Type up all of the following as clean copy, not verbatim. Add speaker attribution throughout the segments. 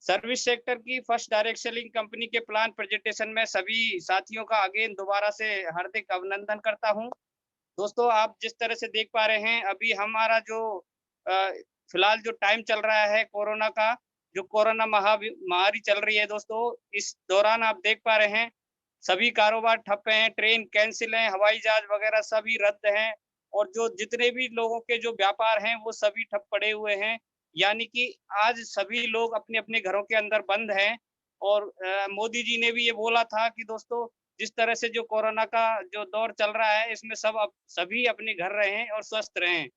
Speaker 1: Service sector की first direct selling company के plan presentation में सभी साथियों का अगेन दोबारा से हार्दिक अभिनंदन करता हूं। दोस्तों, आप जिस तरह से देख पा रहे हैं, अभी हमारा जो अ, फिलहाल जो टाइम चल रहा है कोरोना का, जो कोरोना महामारी चल रही है दोस्तों, इस दौरान आप देख पा रहे हैं सभी कारोबार ठप हैं, ट्रेन कैंसिल हैं, हवाई जहाज वगैरह सभी रद्द हैं और जो जितने भी लोगों के जो व्यापार हैं वो सभी ठप पड़े हुए हैं। यानी कि आज सभी लोग अपने-अपने घरों के अंदर बंद हैं और मोदी जी ने भी ये बोला था कि दोस्तों, जिस तरह से जो कोरोना का जो दौर चल रहा है, इसमें सभी अपने घर रहें और स्वस्थ रहें।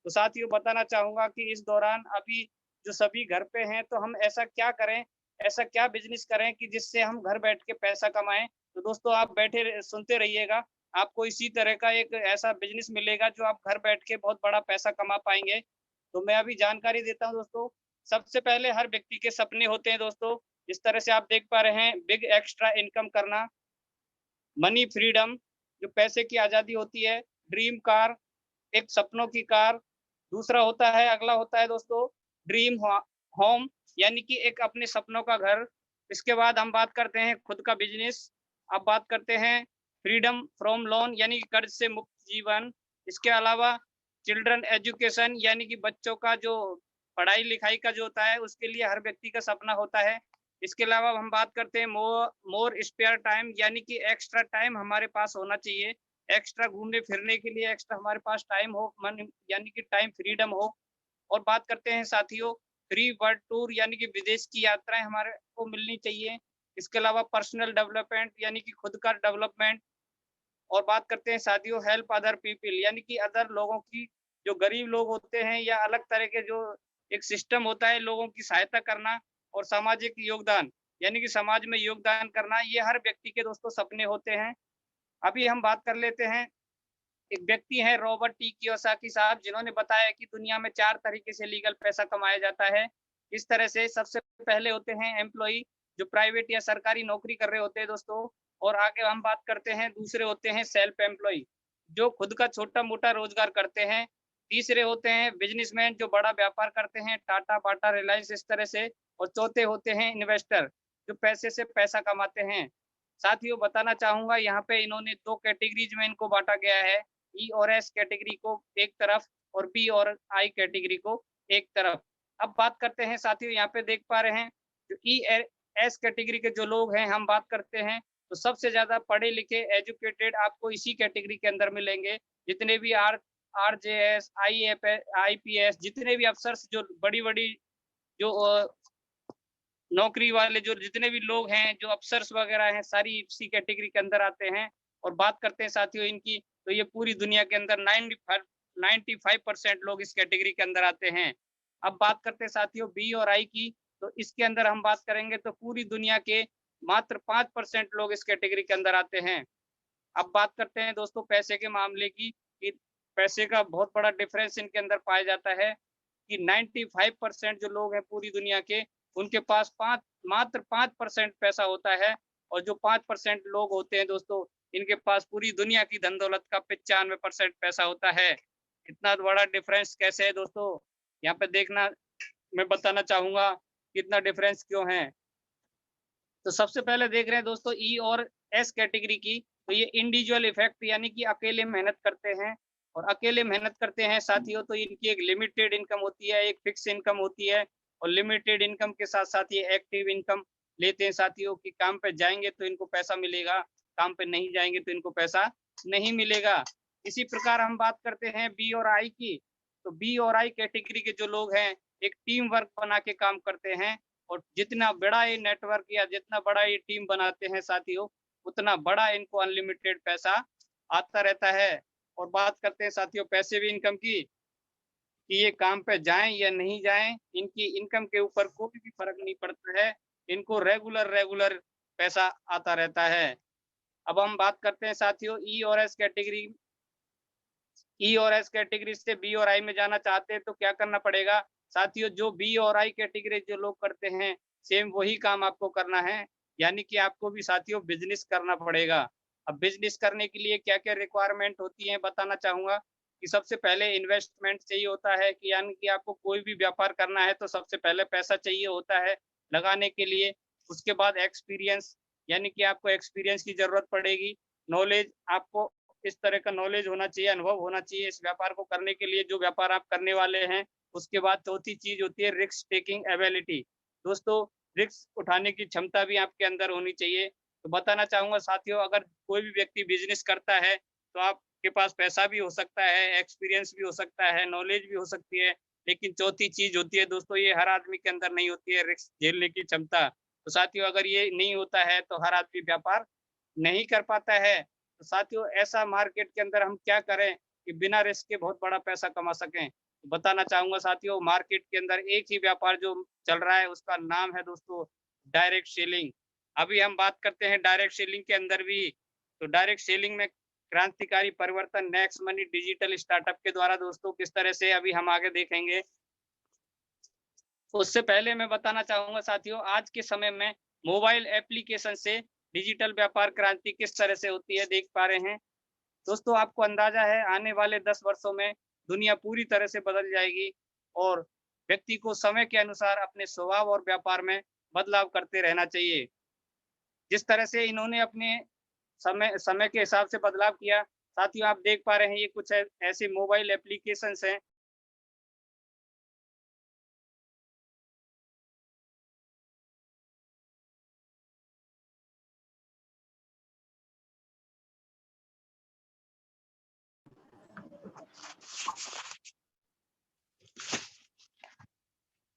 Speaker 1: तो साथियों, बताना चाहूँगा कि इस दौरान अभी जो सभी घर पे हैं, तो हम ऐसा क्या करें, ऐसा क्या बिज़नेस करें कि जिससे हम घर बैठ के पैसा कमाएँ? तो दोस्तों, आप सुनते रहिएगा, आपको इसी तरह का एक ऐसा बिज़नेस मिलेगा जो आप घर बैठ के बहुत बड़ा पैसा कमा पाएँगे। तो मैं अभी जानकारी देता हूँ दोस्तों। सबसे पहले हर व्यक्ति के सपने होते हैं दोस्तों, जिस तरह से आप देख पा रहे हैं बिग एक्स्ट्रा इनकम करना, मनी फ्रीडम, जो पैसे की आज़ादी होती है, ड्रीम कार, एक सपनों की कार, दूसरा होता है अगला होता है दोस्तों ड्रीम होम, यानी कि एक अपने सपनों का घर। इसके बाद हम बात करते हैं खुद का बिज़नेस, अब बात करते हैं फ्रीडम फ्रॉम लोन, यानी कि कर्ज से मुक्त जीवन। इसके अलावा चिल्ड्रन एजुकेशन, यानी कि बच्चों का जो पढ़ाई-लिखाई का जो होता है, उसके लिए हर व्यक्ति का सपना होता है। इसके अलावा हम बात करते हैं मोर स्पेयर टाइम, यानी कि एक्स्ट्रा टाइम हमारे पास होना चाहिए। एक्स्ट्रा घूमने-फिरने के लिए एक्स्ट्रा हमारे पास टाइम हो, मन यानी कि टाइम फ्रीडम हो। और बात करते हैं साथियों फ्री वर्ल्ड टूर, यानी कि विदेश की यात्राएँ हमारे को मिलनी चाहिए। इसके अलावा पर्सनल डेवलपमेंट, यानी कि खुद का डेवलपमेंट। और बात करते हैं साथियों हेल्प अदर पीपल, यानी कि अदर लोगों की, जो गरीब लोग होते हैं या अलग तरह के जो एक सिस्टम होता है लोगों की सहायता करना। और सामाजिक योगदान, यानी कि समाज में योगदान करना, ये हर व्यक्ति के दोस्तों सपने होते हैं। अभी हम बात कर लेते हैं, एक व्यक्ति हैं रॉबर्ट टी कियोसाकी साहब, जिन्होंने बताया कि दुनिया में 4 तरीके से लीगल पैसा कमाया जाता है। इस तरह से सबसे पहले होते हैं एम्प्लॉयी, जो प्राइवेट या सरकारी नौकरी कर रहे होते हैं दोस्तों। और आगे हम बात करते हैं, दूसरे होते हैं सेल्फ एम्प्लॉयी, जो खुद का छोटा-मोटा रोज़गार करते हैं। तीसरे होते हैं बिज़नेसमैन, जो बड़ा व्यापार करते हैं, टाटा, बाटा, रिलायंस इस तरह से। और चौथे होते हैं इन्वेस्टर, जो पैसे से पैसा कमाते हैं। साथियों, बताना चाहूँगा यहाँ पे इन्होंने 2 कैटेगरीज़ में इनको बाँटा गया है। ई और एस कैटेगरी को एक तरफ और बी और आई कैटेगरी को एक तरफ। अब बात करते हैं साथियों, यहाँ पे देख पा रहे हैं जो एस कैटेगरी के जो लोग हैं, हम बात करते हैं तो सबसे ज़्यादा पढ़े-लिखे एजुकेटेड आपको इसी कैटेगरी के अंदर मिलेंगे। जितने भी आरजेएस, आईपीएस, जितने भी अफ़सर्स जो बड़ी-बड़ी जो नौकरी वाले जो जितने भी लोग हैं, जो अफ़सर्स वग़ैरह हैं, सारी इसी कैटेगरी के अंदर आते हैं। और बात करते हैं साथियों इनकी, तो ये पूरी दुनिया के अंदर 95% लोग इस कैटेगरी के अंदर आते हैं। अब बात करते हैं साथियों बी और आई की, तो इसके अंदर हम बात करेंगे तो पूरी दुनिया के मात्र 5% लोग इस कैटेगरी के अंदर आते हैं। अब बात करते हैं दोस्तों पैसे के मामले की, कि पैसे का बहुत बड़ा डिफ़रेंस इनके अंदर पाया जाता है कि 95% जो लोग हैं पूरी दुनिया के, उनके पास 5 मात्र 5% पैसा होता है। और जो 5% लोग होते हैं दोस्तों, इनके पास पूरी दुनिया की धन-दौलत का 95% पैसा होता है। इतना बड़ा डिफ़रेंस कैसे है दोस्तों? यहाँ पे देखना, मैं बताना चाहूँगा कितना डिफ़रेंस क्यों है। तो सबसे पहले देख रहे हैं दोस्तों ई और एस कैटेगरी की, तो ये इंडिविजुअल इफेक्ट, यानी कि अकेले मेहनत करते हैं। और अकेले मेहनत करते हैं साथियों, तो इनकी एक लिमिटेड इनकम होती है, एक फिक्स इनकम होती है। और लिमिटेड इनकम के साथ-साथ ये एक्टिव इनकम लेते हैं साथियों, कि काम पे जाएँगे तो इनको पैसा मिलेगा, काम पे नहीं जाएँगे तो इनको पैसा नहीं मिलेगा। इसी प्रकार हम बात करते हैं बी और आई की, तो बी और आई कैटेगरी के जो लोग हैं, एक टीम वर्क बना के काम करते हैं। और जितना बड़ा ये नेटवर्क या जितना बड़ा ये टीम बनाते हैं साथियों, उतना बड़ा इनको अनलिमिटेड पैसा आता रहता है। और बात करते हैं साथियों पैसिव इनकम की, कि ये काम पे जाएँ या नहीं जाएँ, इनकी इनकम के ऊपर कोई भी फ़र्क नहीं पड़ता है। इनको रेगुलर पैसा आता रहता है। अब हम बात करते हैं साथियों ई और एस कैटेगरी से बी और आई में जाना चाहते हैं तो क्या करना पड़ेगा? साथियों, जो बी और आई कैटेगरी जो लोग करते हैं, सेम वही काम आपको करना है। यानी कि आपको भी साथियों बिज़नेस करना पड़ेगा। अब बिज़नेस करने के लिए क्या-क्या रिक्वायरमेंट होती है बताना चाहूँगा, कि सबसे पहले इन्वेस्टमेंट चाहिए होता है, कि यानी कि आपको कोई भी व्यापार करना है तो सबसे पहले पैसा चाहिए होता है। लगाने के लिए। उसके बाद एक्सपीरियंस, यानी कि आपको एक्सपीरियंस की ज़रूरत पड़ेगी। नॉलेज, आपको इस तरह का नॉलेज होना चाहिए, अनुभव होना चाहिए इस व्यापार को करने के लिए, जो व्यापार आप करने वाले हैं। उसके बाद चौथी चीज़ होती है रिस्क टेकिंग एबिलिटी। दोस्तों, रिस्क उठाने की क्षमता भी आपके अंदर होनी चाहिए। तो बताना चाहूँगा साथियों, अगर कोई भी व्यक्ति बिज़नेस करता है, तो आपके पास पैसा भी हो सकता है, एक्सपीरियंस भी हो सकता है, नॉलेज भी हो सकती है, लेकिन चौथी चीज़ होती है दोस्तों, ये हर आदमी के अंदर नहीं होती है, रिस्क झेलने की क्षमता। तो साथियों, अगर ये नहीं होता है, तो हर आदमी व्यापार नहीं कर पाता है। तो साथियों, ऐसा मार्केट के अंदर हम क्या करें कि बिना रिस्क के बहुत बड़ा पैसा कमा सकें? तो बताना चाहूँगा साथियों, मार्केट के अंदर एक ही व्यापार जो चल रहा है, उसका नाम है दोस्तों डायरेक्ट सेलिंग। अभी हम बात करते हैं डायरेक्ट सेलिंग के अंदर भी। तो डायरेक्ट सेलिंग में क्रांतिकारी परिवर्तन नेक्स्ट मनी डिजिटल स्टार्टअप के द्वारा दोस्तों किस तरह से अभी हम आगे देखेंगे। उससे पहले मैं बताना चाहूँगा साथियों, आज के समय में मोबाइल एप्लीकेशन से डिजिटल व्यापार क्रांति किस तरह से होती है, देख पा रहे हैं। दोस्तों, आपको अंदाज़ा है आने वाले 10 वर्षों में दुनिया पूरी तरह से बदल जाएगी और व्यक्ति को समय के अनुसार अपने स्वभाव और व्यापार में बदलाव करते रहना चाहिए। जिस तरह से इन्होंने अपने समय समय के हिसाब से बदलाव किया, साथियों आप देख पा रहे हैं, ये कुछ ऐसे मोबाइल एप्लीकेशंस हैं।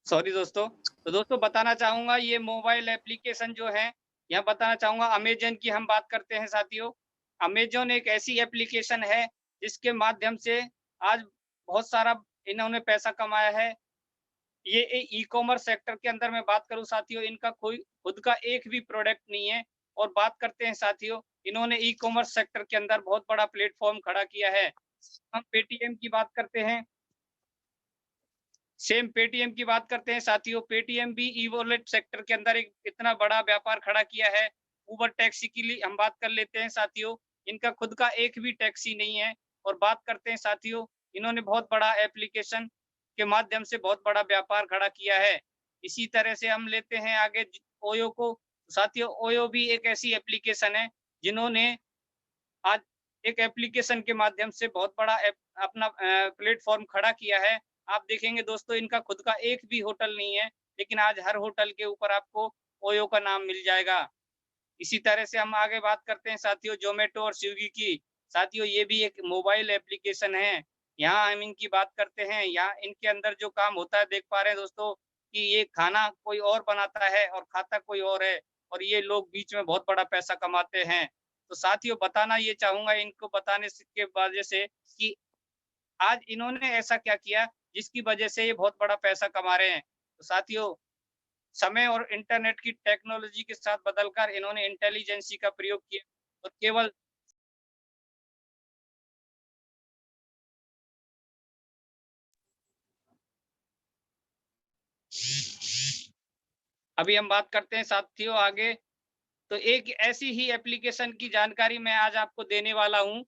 Speaker 1: सॉरी दोस्तों। तो दोस्तों, बताना चाहूँगा ये मोबाइल एप्लीकेशन जो हैं, यहाँ बताना चाहूँगा अमेज़न की हम बात करते हैं साथियों। अमेज़न एक ऐसी एप्लीकेशन है, जिसके माध्यम से आज बहुत सारा इन्होंने पैसा कमाया है। ये ई-कॉमर्स सेक्टर के अंदर मैं बात करूँ साथियों, इनका कोई खुद का एक भी प्रोडक्ट नहीं है। और बात करते हैं साथियों, इन्होंने ई-कॉमर्स सेक्टर के अंदर बहुत बड़ा प्लेटफ़ॉर्म खड़ा किया है। हम पेटीएम की बात करते हैं, सेम पेटीएम की बात करते हैं साथियों, पेटीएम भी ई-वॉलेट सेक्टर के अंदर एक इतना बड़ा व्यापार खड़ा किया है। उबर टैक्सी के लिए हम बात कर लेते हैं साथियों, इनका खुद का एक भी टैक्सी नहीं है। और बात करते हैं साथियों, इन्होंने बहुत बड़ा एप्लीकेशन के माध्यम से बहुत बड़ा व्यापार खड़ा किया है। इसी तरह से हम लेते हैं आगे ओयो को। साथियों, ओयो भी एक ऐसी एप्लीकेशन है, जिन्होंने आज एक एप्लीकेशन के माध्यम से बहुत बड़ा अपना प्लेटफ़ॉर्म खड़ा किया है। आप देखेंगे दोस्तों, इनका खुद का एक भी होटल नहीं है, लेकिन आज हर होटल के ऊपर आपको ओयो का नाम मिल जाएगा। इसी तरह से हम आगे बात करते हैं साथियों ज़ोमैटो और स्विगी की। साथियों, ये भी एक मोबाइल एप्लीकेशन है। यहाँ हम इनकी बात करते हैं, यहाँ इनके अंदर जो काम होता है, देख पा रहे हैं दोस्तों कि ये खाना कोई और बनाता है और खाता कोई और है, और ये लोग बीच में बहुत बड़ा पैसा कमाते हैं। तो साथियों, बताना ये चाहूँगा इनको बताने से के वजह से कि आज इन्होंने ऐसा क्या किया, जिसकी वजह से ये बहुत बड़ा पैसा कमा रहे हैं। तो साथियों, समय और इंटरनेट की टेक्नोलॉजी के साथ बदलकर इन्होंने इंटेलिजेंसी का प्रयोग किया और केवल अभी हम बात करते हैं साथियों आगे। तो एक ऐसी ही एप्लीकेशन की जानकारी मैं आज आपको देने वाला हूँ।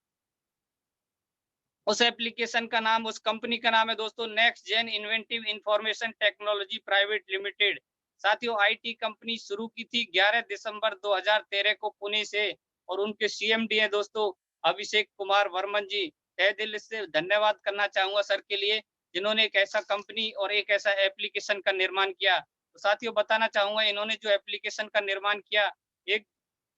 Speaker 1: उस एप्लीकेशन का नाम, उस कंपनी का नाम है दोस्तों Next Gen Inventive Information Technology Private Limited. साथियों, आईटी कंपनी शुरू की थी 11 दिसंबर 2013 को पुणे से, और उनके सीएमडी हैं दोस्तों अभिषेक कुमार वर्मन जी। तहे दिल से धन्यवाद करना चाहूँगा सर के लिए, जिन्होंने एक ऐसा कंपनी और एक ऐसा एप्लीकेशन का निर्माण किया। तो साथियों, बताना चाहूँगा इन्होंने जो एप्लीकेशन का निर्माण किया 1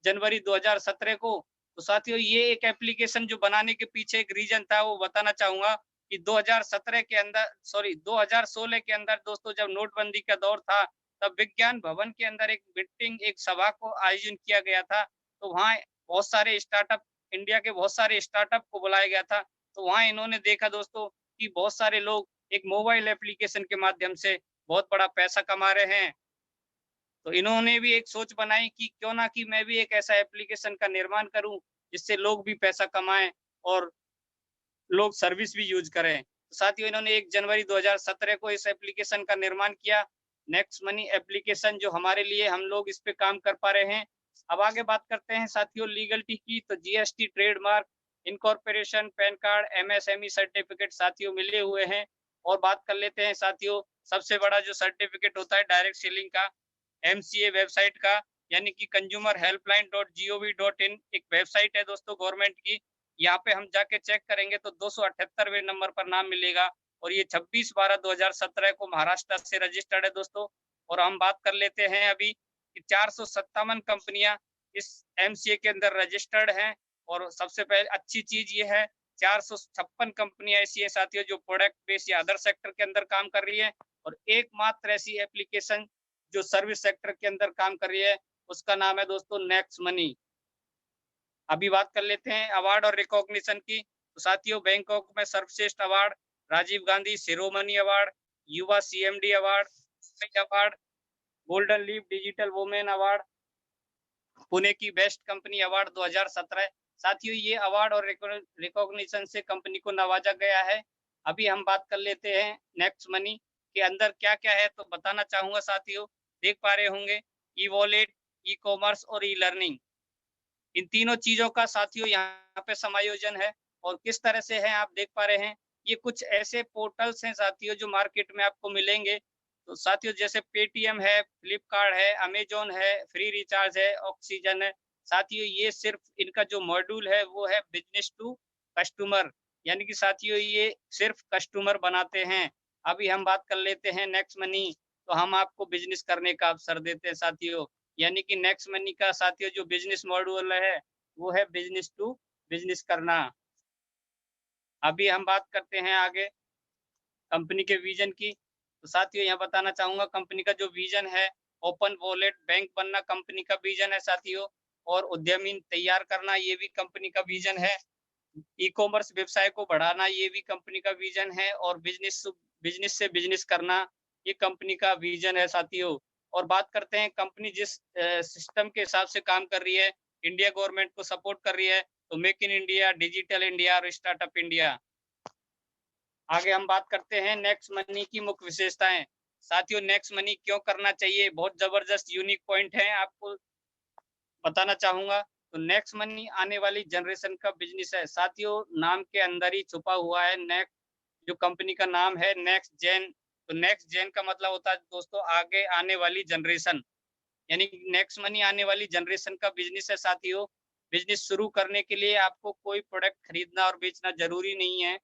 Speaker 1: जनवरी 2017 को। तो साथियों, ये एक एप्लीकेशन जो बनाने के पीछे एक रीज़न था, वो बताना चाहूँगा कि 2017 के अंदर, सॉरी 2016 के अंदर दोस्तों, जब नोटबंदी का दौर था, तब विज्ञान भवन के अंदर एक मीटिंग, एक सभा को आयोजन किया गया था। तो वहाँ बहुत सारे स्टार्टअप, इंडिया के बहुत सारे स्टार्टअप को बुलाया गया था। तो वहाँ इन्होंने देखा दोस्तों कि बहुत सारे लोग एक मोबाइल एप्लीकेशन के माध्यम से बहुत बड़ा पैसा कमा रहे हैं। तो इन्होंने भी एक सोच बनाई कि क्यों ना कि मैं भी एक ऐसा एप्लीकेशन का निर्माण करूं, जिससे लोग भी पैसा कमाएं और लोग सर्विस भी यूज करें। तो साथियों, इन्होंने 1 जनवरी 2017 को इस एप्लीकेशन का निर्माण किया, नेक्स्ट मनी एप्लीकेशन, जो हमारे लिए हम लोग इस पे काम कर पा रहे हैं। अब आगे बात करते हैं साथियों लीगलिटी की। तो GST, trademark, incorporation, pan card, MSME certificate साथियों मिले हुए हैं। और बात कर लेते हैं साथियों, सबसे बड़ा जो सर्टिफिकेट होता है डायरेक्ट सेलिंग का, एमसीए वेबसाइट का, यानी कि consumerhelpline.gov.in एक वेबसाइट है दोस्तों गवर्नमेंट की। यहाँ पे हम जाके चेक करेंगे तो 278वें नंबर पर नाम मिलेगा और ये 26/12/2017 को महाराष्ट्र से रजिस्टर्ड है दोस्तों। और हम बात कर लेते हैं अभी कि 457 कंपनियां इस एमसीए के अंदर रजिस्टर्ड हैं। और सबसे पहले अच्छी चीज ये है, 456 कंपनियां ऐसी है साथियों जो प्रोडक्ट बेस या अदर सेक्टर के अंदर काम कर रही है, और एकमात्र ऐसी एप्लीकेशन जो सर्विस सेक्टर के अंदर काम कर रही है, उसका नाम है दोस्तों नेक्स्ट मनी। अभी बात कर लेते हैं अवार्ड और रिकॉग्निशन की। तो साथियों, बैंकॉक में सर्वश्रेष्ठ अवार्ड, राजीव गांधी शिरोमणि अवार्ड, युवा CMD award, award, golden leaf digital women award, Pune की बेस्ट कंपनी अवार्ड 2017। साथियों, ये अवार्ड और रिकॉग्निशन से कंपनी को नवाजा गया है। अभी हम बात कर लेते हैं नेक्स्ट मनी के अंदर क्या क्या है, तो बताना चाहूंगा साथियों। देख पा रहे होंगे ई वॉलेट, ई कॉमर्स और ई लर्निंग, इन तीनों चीजों का साथियों यहाँ पे समायोजन है। और किस तरह से है आप देख पा रहे हैं, ये कुछ ऐसे पोर्टल्स हैं साथियों जो मार्केट में आपको मिलेंगे। तो साथियों जैसे पेटीएम है, फ्लिपकार्ट है, अमेजोन है, फ्री रिचार्ज है, ऑक्सीजन है। साथियों ये सिर्फ इनका जो मॉड्यूल है वो है बिजनेस टू कस्टमर, यानी कि साथियों ये सिर्फ कस्टमर बनाते हैं। अभी हम बात कर लेते हैं नेक्स्ट मनी, तो हम आपको बिजनेस करने का अवसर देते हैं साथियों। यानी कि नेक्स्ट मनी का साथियों जो बिजनेस मॉड्यूल है वो है बिजनेस टू बिजनेस करना। अभी हम बात करते हैं आगे कंपनी के विजन की। तो साथियों यहाँ बताना चाहूंगा कंपनी का जो विजन है, ओपन वॉलेट बैंक बनना कंपनी का विजन है साथियों। और उद्यमी तैयार करना ये भी कंपनी का विजन है। ई कॉमर्स व्यवसाय को बढ़ाना ये भी कंपनी का विजन है। और बिजनेस बिजनेस से बिजनेस करना ये कंपनी का विजन है साथियों। और बात करते हैं कंपनी जिस सिस्टम के हिसाब से काम कर रही है, इंडिया गवर्नमेंट को सपोर्ट कर रही है, तो make in India, digital India और स्टार्टअप इंडिया। आगे हम बात करते हैं नेक्स्ट मनी की मुख्य विशेषताएं। साथियों नेक्स्ट मनी क्यों करना चाहिए, बहुत जबरदस्त यूनिक पॉइंट है, आपको बताना चाहूंगा। तो नेक्स्ट मनी आने वाली जनरेशन का बिजनेस है साथियों, नाम के अंदर ही छुपा हुआ है। नेक्स्ट जो कंपनी का नाम है नेक्स्ट जेन, तो नेक्स्ट जेन का मतलब होता है दोस्तों आगे आने वाली जनरेशन, यानी नेक्स्ट मनी आने वाली जनरेशन का बिजनेस है साथियों। बिजनेस शुरू करने के लिए आपको कोई प्रोडक्ट खरीदना और बेचना जरूरी नहीं है।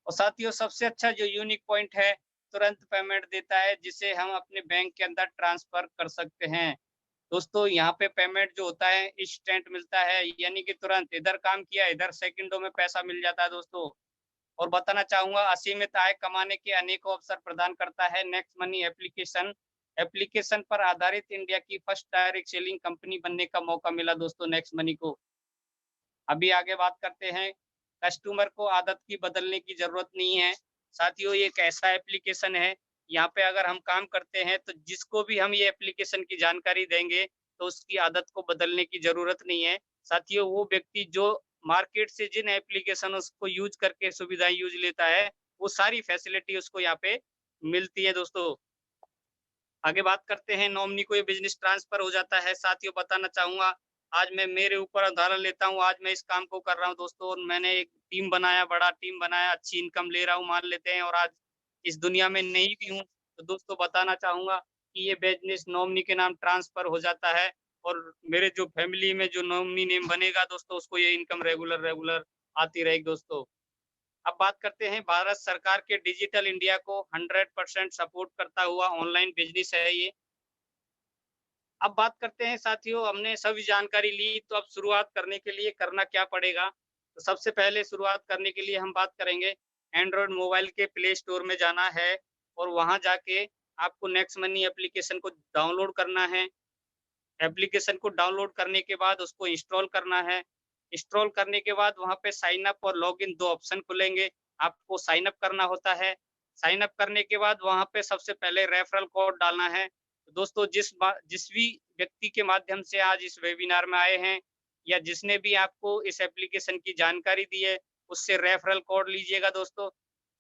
Speaker 1: और साथियों सबसे अच्छा जो यूनिक पॉइंट है, तुरंत पेमेंट देता है जिसे हम अपने बैंक के अंदर ट्रांसफर कर सकते हैं। दोस्तों यहाँ पे पेमेंट जो होता है इंस्टेंट मिलता है, यानी कि तुरंत इधर काम किया इधर सेकंडों में पैसा मिल जाता है दोस्तों। और बताना चाहूंगा असीमित आय कमाने के अनेकों अवसर प्रदान करता है नेक्स्ट मनी एप्लीकेशन। एप्लीकेशन पर आधारित इंडिया की फर्स्ट डायरेक्ट सेलिंग कंपनी बनने का मौका मिला दोस्तों नेक्स्ट मनी को। अभी आगे बात करते हैं, कस्टमर को आदत की बदलने की जरूरत नहीं है साथियों। ये एक ऐसा एप्लीकेशन है, यहाँ पे अगर हम काम करते हैं तो जिसको भी हम ये एप्लीकेशन की जानकारी देंगे तो उसकी आदत को बदलने की जरूरत नहीं है साथियों। वो व्यक्ति जो मार्केट से जिन एप्लीकेशन उसको यूज करके सुविधाएं यूज लेता है, वो सारी फैसिलिटी उसको यहाँ पे मिलती है दोस्तों। आगे बात करते हैं, नॉमिनी को ये बिजनेस ट्रांसफर हो जाता है साथियों। बताना चाहूंगा, आज मैं मेरे ऊपर उदाहरण लेता हूँ, आज मैं इस काम को कर रहा हूँ दोस्तों, और मैंने एक टीम बनाया, बड़ा टीम बनाया, अच्छी इनकम ले रहा हूँ मान लेते हैं, और आज इस दुनिया में नहीं भी हूँ, तो दोस्तों बताना चाहूंगा कि ये बिजनेस नॉमिनी के नाम ट्रांसफर हो जाता है। और मेरे जो फैमिली में जो नॉमिनी नेम बनेगा दोस्तों, उसको ये इनकम रेगुलर रेगुलर आती रहेगी दोस्तों। अब बात करते हैं, भारत सरकार के डिजिटल इंडिया को 100% सपोर्ट करता हुआ ऑनलाइन बिजनेस है ये। अब बात करते हैं साथियों, हमने सभी जानकारी ली, तो अब शुरुआत करने के लिए करना क्या पड़ेगा। तो सबसे पहले शुरुआत करने के लिए हम बात करेंगे, एंड्रॉयड मोबाइल के प्ले स्टोर में जाना है और वहां जाके आपको नेक्स्ट मनी एप्लीकेशन को डाउनलोड करना है। एप्लीकेशन को डाउनलोड करने के बाद उसको इंस्टॉल करना है। इंस्टॉल करने के बाद वहाँ पे साइन अप और लॉगिन दो ऑप्शन खुलेंगे। आपको साइन अप करना होता है। साइन अप करने के बाद वहाँ पे सबसे पहले रेफरल कोड डालना है। तो दोस्तों जिस भी व्यक्ति के माध्यम से आज इस वेबिनार में आए हैं या जिसने भी आपको इस एप्लीकेशन की जानकारी दी है, उससे रेफरल कोड लीजिएगा दोस्तों।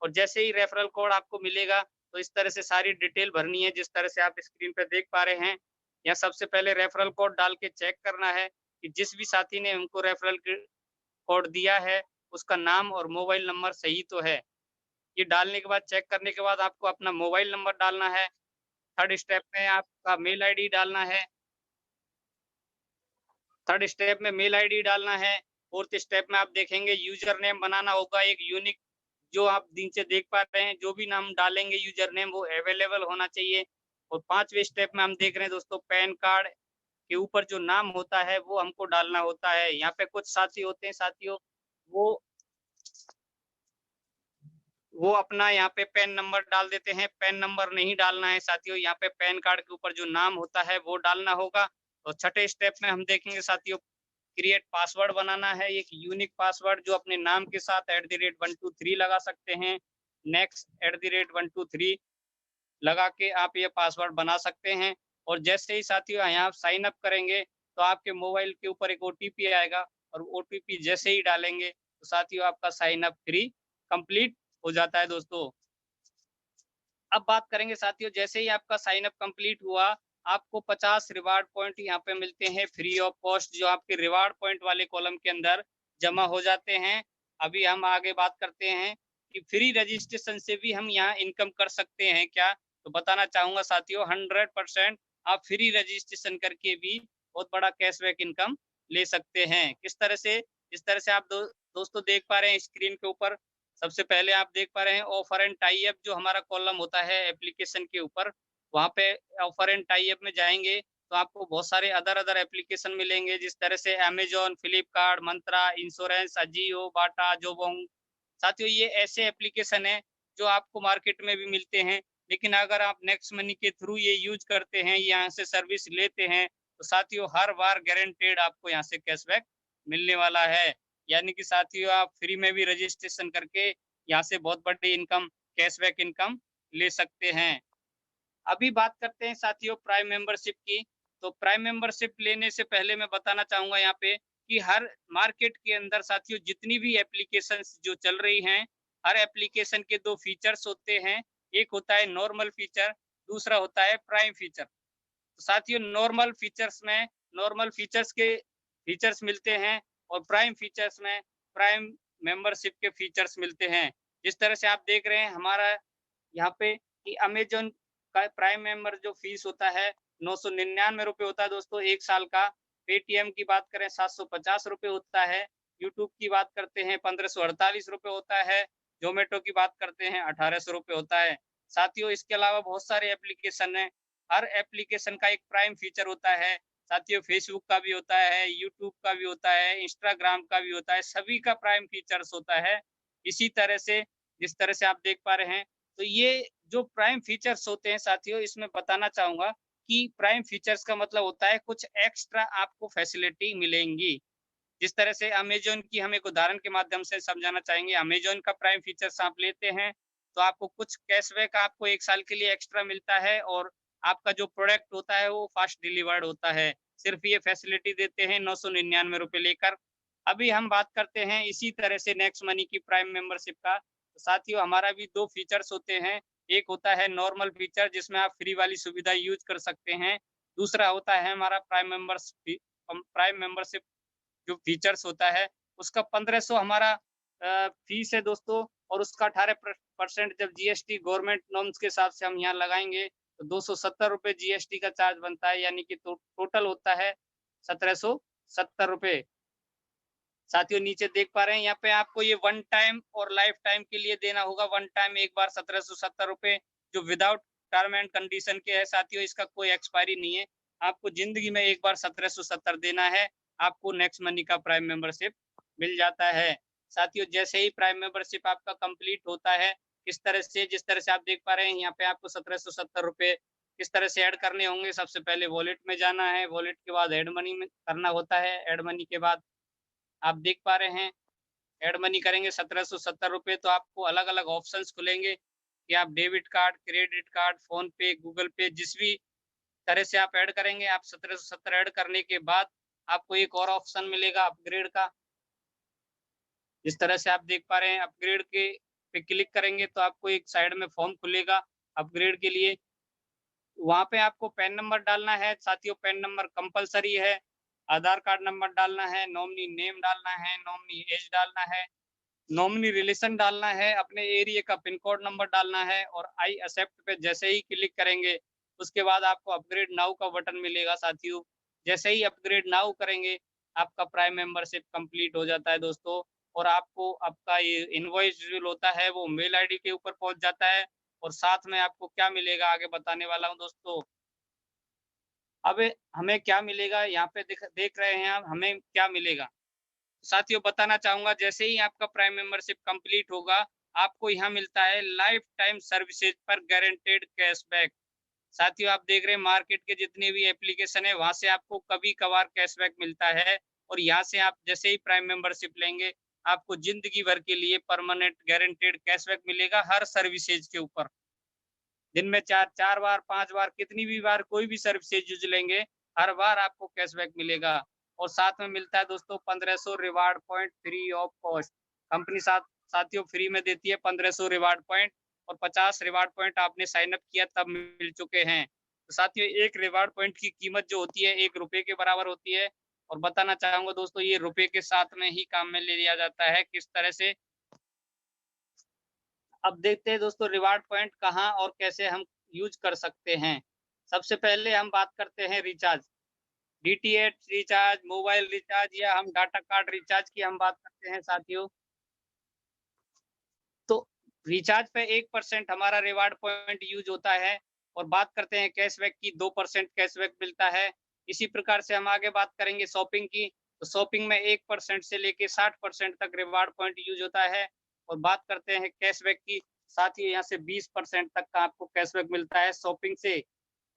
Speaker 1: और जैसे ही रेफरल कोड आपको मिलेगा, तो इस तरह से सारी डिटेल भरनी है जिस तरह से आप स्क्रीन पे देख पा रहे हैं। या सबसे पहले रेफरल कोड डाल के चेक करना है कि जिस भी साथी ने हमको रेफरल कोड दिया है उसका नाम और मोबाइल नंबर सही तो है। ये डालने के बाद, चेक करने के बाद आपको अपना मोबाइल नंबर डालना है। थर्ड स्टेप में आपका मेल आईडी डालना है। थर्ड स्टेप में मेल आईडी डालना है। फोर्थ स्टेप में आप देखेंगे यूज़र नेम बनाना होगा एक यूनिक, जो आप नीचे देख पा रहे हैं, जो भी नाम डालेंगे यूज़र नेम वो अवेलेबल होना चाहिए। और 5वें स्टेप में हम देख रहे हैं दोस्तों, पैन कार्ड के ऊपर जो नाम होता है वो हमको डालना होता है। यहाँ पे कुछ साथी होते हैं साथियों, वो वो अपना यहाँ पे पैन नंबर डाल देते हैं, पैन नंबर नहीं डालना है साथियों, यहाँ पे पैन कार्ड के ऊपर जो नाम होता है वो डालना होगा। और छठे स्टेप में हम देखेंगे साथियों, क्रिएट पासवर्ड बनाना है, एक यूनिक पासवर्ड जो अपने नाम के साथ @123 लगा सकते हैं। नेक्स्ट @123 लगा के आप ये पासवर्ड बना सकते हैं। और जैसे ही साथियों यहाँ आप साइन अप करेंगे, तो आपके मोबाइल के ऊपर एक ओटीपी आएगा, और ओटीपी जैसे ही डालेंगे, तो साथियों आपका साइन अप फ्री कंप्लीट हो जाता है दोस्तों। अब बात करेंगे साथियों, जैसे ही आपका साइन अप कंप्लीट हुआ, आपको 50 रिवार्ड पॉइंट यहाँ पे मिलते हैं फ्री ऑफ कॉस्ट, जो आपके रिवार्ड पॉइंट वाले कॉलम के अंदर जमा हो जाते हैं। अभी हम आगे बात करते हैं कि फ्री रजिस्ट्रेशन से भी हम यहाँ इनकम कर सकते हैं क्या? तो बताना चाहूँगा साथियों, 100% आप फ्री रजिस्ट्रेशन करके भी बहुत बड़ा कैशबैक इनकम ले सकते हैं। किस तरह से? जिस तरह से आप दोस्तों देख पा रहे हैं स्क्रीन के ऊपर, सबसे पहले आप देख पा रहे हैं ऑफर एंड टाई अप, जो हमारा कॉलम होता है एप्लीकेशन के ऊपर, वहाँ पे ऑफर एंड टाई अप में जाएँगे, तो आपको बहुत सारे अदर एप्लीकेशन मिलेंगे, जिस तरह से अमेज़न, फ्लिपकार्ट, मंत्रा, इंश्योरेंस, अजियो, बाटा, जोबोंग। साथियों ये ऐसे एप्लीकेशन हैं जो आपको मार्केट में भी मिलते हैं, लेकिन अगर आप नेक्स्ट मनी के थ्रू ये यूज़ करते हैं, यहाँ से सर्विस लेते हैं, तो साथियों हर बार गारंटीड आपको यहाँ से कैशबैक मिलने वाला है। यानी कि साथियों आप फ्री में भी रजिस्ट्रेशन करके यहाँ से बहुत बड़ी इनकम, कैशबैक इनकम ले सकते हैं। अभी बात करते हैं साथियों प्राइम मेंबरशिप की। तो प्राइम मेंबरशिप लेने से पहले मैं बताना चाहूँगा यहाँ पे कि हर मार्केट के अंदर साथियों जितनी भी एप्लीकेशंस जो चल रही हैं, हर एप्लीकेशन के 2 फीचर्स होते हैं। एक होता है नॉर्मल फीचर, दूसरा होता है प्राइम फीचर। तो साथियों नॉर्मल फीचर्स के फीचर्स मिलते हैं, और प्राइम फीचर्स में प्राइम मेंबरशिप के फीचर्स मिलते हैं। जिस तरह से आप देख रहे हैं हमारा यहाँ पे कि अमेज़न का प्राइम मेंबर जो फीस होता है, ₹999 होता है दोस्तों 1 साल का। पेटीएम की बात करें ₹750 होता है। यूट्यूब की बात करते हैं ₹1548 होता है। ज़ोमैटो की बात करते हैं ₹1800 होता है। साथियों इसके अलावा बहुत सारे एप्लीकेशन हैं। हर एप्लीकेशन का एक प्राइम फीचर होता है। साथियों फेसबुक का भी होता है, यूट्यूब का भी होता है, इंस्टाग्राम का भी होता है, सभी का प्राइम फीचर्स होता है। इसी तरह से जिस तरह से आप देख पा रहे हैं, तो ये जो प्राइम फीचर्स होते हैं साथियों, इसमें बताना चाहूँगा कि प्राइम फीचर्स का मतलब होता है कुछ एक्स्ट्रा आपको फैसिलिटी मिलेंगी। जिस तरह से अमेज़न की हम एक उदाहरण के माध्यम से समझाना चाहेंगे, अमेज़न का प्राइम फीचर्स आप लेते हैं, तो आपको कुछ कैशबैक आपको 1 साल के लिए एक्स्ट्रा मिलता है, और आपका जो प्रोडक्ट होता है वो फास्ट डिलीवर्ड होता है। सिर्फ़ ये फैसिलिटी देते हैं ₹999 लेकर। अभी हम बात करते हैं इसी तरह से नेक्स्ट मनी की प्राइम मेंबरशिप का। तो साथियों हमारा भी 2 फीचर्स होते हैं। एक होता है नॉर्मल फीचर जिसमें आप फ्री वाली सुविधा यूज़ कर सकते हैं। दूसरा होता है हमारा प्राइम मेंबरशिप जो फीचर्स होता है, उसका 1500 हमारा फीस है दोस्तों, और उसका 18% जब जीएसटी गवर्नमेंट नॉर्म्स के हिसाब से हम यहाँ लगाएँगे, तो ₹270 जीएसटी का चार्ज बनता है, यानी कि टोटल होता है ₹1770। साथियों नीचे देख पा रहे हैं यहाँ पे आपको ये वन टाइम और लाइफ टाइम के लिए देना होगा। वन टाइम एक बार ₹1770, जो विदाउट टर्म एंड कंडीशन के है साथियों, इसका कोई एक्सपायरी नहीं है। आपको ज़िंदगी में एक बार 1770 देना है, आपको नेक्स्ट मनी का प्राइम मेंबरशिप मिल जाता है। साथियों जैसे ही प्राइम मेंबरशिप आपका कंप्लीट होता है, किस तरह से जिस तरह से आप देख पा रहे हैं यहाँ पे आपको ₹1770 किस तरह से ऐड करने होंगे। सबसे पहले वॉलेट में जाना है, वॉलेट के बाद ऐड मनी में करना होता है, ऐड मनी के बाद आप देख पा रहे हैं ऐड मनी करेंगे ₹1770, तो आपको अलग-अलग ऑप्शंस खुलेंगे कि आप debit card, credit card, phone पे, गूगल पे जिस भी तरह से आप ऐड करेंगे, आप 1770 ऐड करने के बाद आपको एक और ऑप्शन मिलेगा अपग्रेड का। जिस तरह से आप देख पा रहे हैं अपग्रेड के पे क्लिक करेंगे तो आपको एक साइड में फॉर्म खुलेगा अपग्रेड के लिए। वहाँ पे आपको पैन नंबर डालना है साथियों, पैन नंबर कंपल्सरी है। आधार कार्ड नंबर डालना है, नॉमिनी नेम डालना है, नॉमिनी एज डालना है, नॉमिनी रिलेशन डालना है, अपने एरिया का पिन कोड नंबर डालना है, और आई एक्सेप्ट पे जैसे ही क्लिक करेंगे, उसके बाद आपको अपग्रेड नाउ का बटन मिलेगा साथियों। जैसे ही अपग्रेड नाउ करेंगे, आपका प्राइम मेंबरशिप कंप्लीट हो जाता है दोस्तों, और आपको आपका ये इनवॉइस जो होता है वो मेल आईडी के ऊपर पहुँच जाता है, और साथ में आपको क्या मिलेगा आगे बताने वाला हूँ दोस्तों। अब हमें क्या मिलेगा यहाँ पे देख रहे हैं आप, हमें क्या मिलेगा? साथियों बताना चाहूँगा, जैसे ही आपका प्राइम मेंबरशिप कंप्लीट होगा, आपको यहाँ मिलता है लाइफ टाइम सर्विसेज पर गारंटेड कैशबैक। साथियों आप देख रहे हैं मार्केट के जितने भी एप्लीकेशन है, वहाँ से आपको कभी-कभार कैशबैक मिलता है, और यहाँ से आप जैसे ही प्राइम मेंबरशिप लेंगे, आपको ज़िंदगी भर के लिए परमानेंट गारंटेड कैशबैक मिलेगा हर सर्विसेज के ऊपर। दिन में 4 बार, 5 बार, कितनी भी बार कोई भी सर्विसेज यूज़ लेंगे, हर बार आपको कैशबैक मिलेगा। और साथ में मिलता है दोस्तों 1500 reward point free of cost. Company साथियों फ्री में देती है 1500 रिवार्ड पॉइंट, और 50 रिवार्ड पॉइंट आपने साइन अप किया तब मिल चुके हैं। तो साथियों 1 रिवार्ड पॉइंट की कीमत जो होती है ₹1 के बराबर होती है, और बताना चाहूँगा दोस्तों ये रुपए के साथ में ही काम में ले लिया जाता है, किस तरह से। अब देखते हैं दोस्तों रिवार्ड पॉइंट कहाँ और कैसे हम यूज़ कर सकते हैं। सबसे पहले हम बात करते हैं recharge, DTH recharge, mobile recharge, या हम डाटा कार्ड रिचार्ज की हम बात करते हैं साथियों। तो रिचार्ज पे 1% हमारा रिवार्ड पॉइंट यूज़ होता है, और बात करते हैं कैशबैक की, 2% कैशबैक मिलता है। इसी प्रकार से हम आगे बात करेंगे शॉपिंग की, तो शॉपिंग में 1% से लेके 60% तक रिवार्ड पॉइंट यूज़ होता है। और बात करते हैं कैशबैक की, साथ ही यहाँ से 20% तक का आपको कैशबैक मिलता है शॉपिंग से।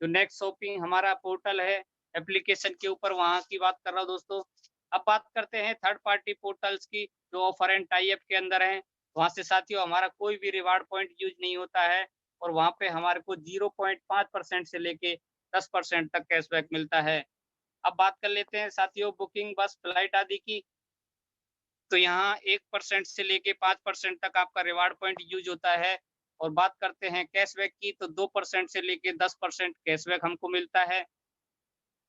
Speaker 1: जो नेक्स्ट शॉपिंग हमारा पोर्टल है, एप्लीकेशन के ऊपर, वहाँ की बात कर रहा हूँ दोस्तों। अब बात करते हैं थर्ड पार्टी पोर्टल्स की, जो ऑफर एंड टाई अप के अंदर हैं। वहाँ से साथियों हमारा कोई भी रिवार्ड पॉइंट यूज़ नहीं होता है, और वहाँ पे हमारे को 0.5% से लेके 10% तक कैशबैक मिलता है। अब बात कर लेते हैं साथियों बुकिंग बस, फ्लाइट आदि की। तो यहाँ 1% से लेके 5% तक आपका रिवार्ड पॉइंट यूज़ होता है। और बात करते हैं कैशबैक की, तो 2% से लेके 10% कैशबैक हमको मिलता है।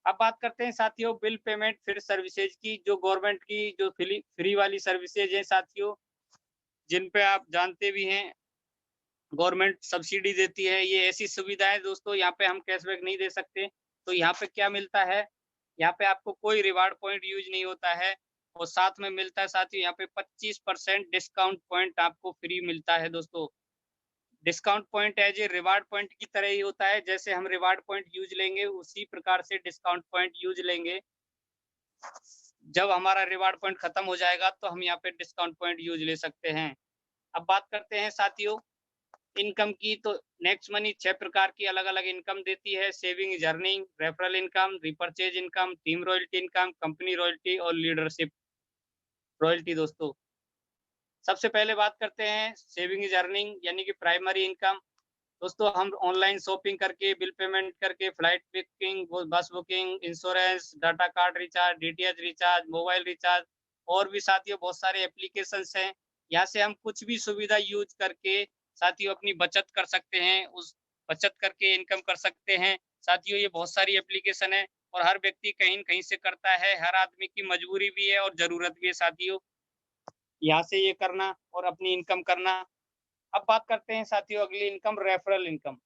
Speaker 1: अब बात करते हैं साथियों बिल पेमेंट फिर सर्विसेज की, जो गवर्नमेंट की जो फ्री वाली सर्विसेज हैं साथियों, जिन पे आप जानते भी हैं गवर्नमेंट सब्सिडी देती है। ये ऐसी सुविधाएँ दोस्तों, यहाँ पे हम कैशबैक नहीं दे सकते। तो यहाँ पे क्या मिलता है, यहाँ पे आपको कोई रिवार्ड पॉइंट यूज़ नहीं होता है, और साथ में मिलता है साथियों यहाँ पे 25% डिस्काउंट पॉइंट आपको फ्री मिलता है दोस्तों। Discount point as a reward point की तरह ही होता है, जैसे हम रिवार्ड पॉइंट यूज़ लेंगे, उसी प्रकार से डिस्काउंट पॉइंट यूज़ लेंगे। जब हमारा रिवार्ड पॉइंट खत्म हो जाएगा, तो हम यहाँ पे डिस्काउंट पॉइंट यूज़ ले सकते हैं। अब बात करते हैं साथियों इनकम की, तो नेक्स्ट मनी 6 प्रकार की अलग-अलग इनकम देती है, saving is earning, referral income, repurchase income, team royalty income, company royalty और लीडरशिप रॉयल्टी दोस्तों। सबसे पहले बात करते हैं सेविंग इज़ अर्निंग यानी कि प्राइमरी इनकम। दोस्तों हम ऑनलाइन शॉपिंग करके, बिल पेमेंट करके, फ्लाइट बुकिंग, बस booking, insurance, data card recharge, DTH recharge, mobile recharge, और भी साथियों बहुत सारे एप्लीकेशंस हैं। यहाँ से हम कुछ भी सुविधा यूज़ करके साथियों अपनी बचत कर सकते हैं, उस बचत करके इनकम कर सकते हैं। साथियों ये बहुत सारी एप्लीकेशन है, और हर व्यक्ति कहीं न कहीं से करता है, हर आदमी की मजबूरी भी है और ज़रूरत भी है साथियों, यहाँ से ये करना और अपनी इनकम करना। अब बात करते हैं साथियों अगली इनकम, रेफरल इनकम।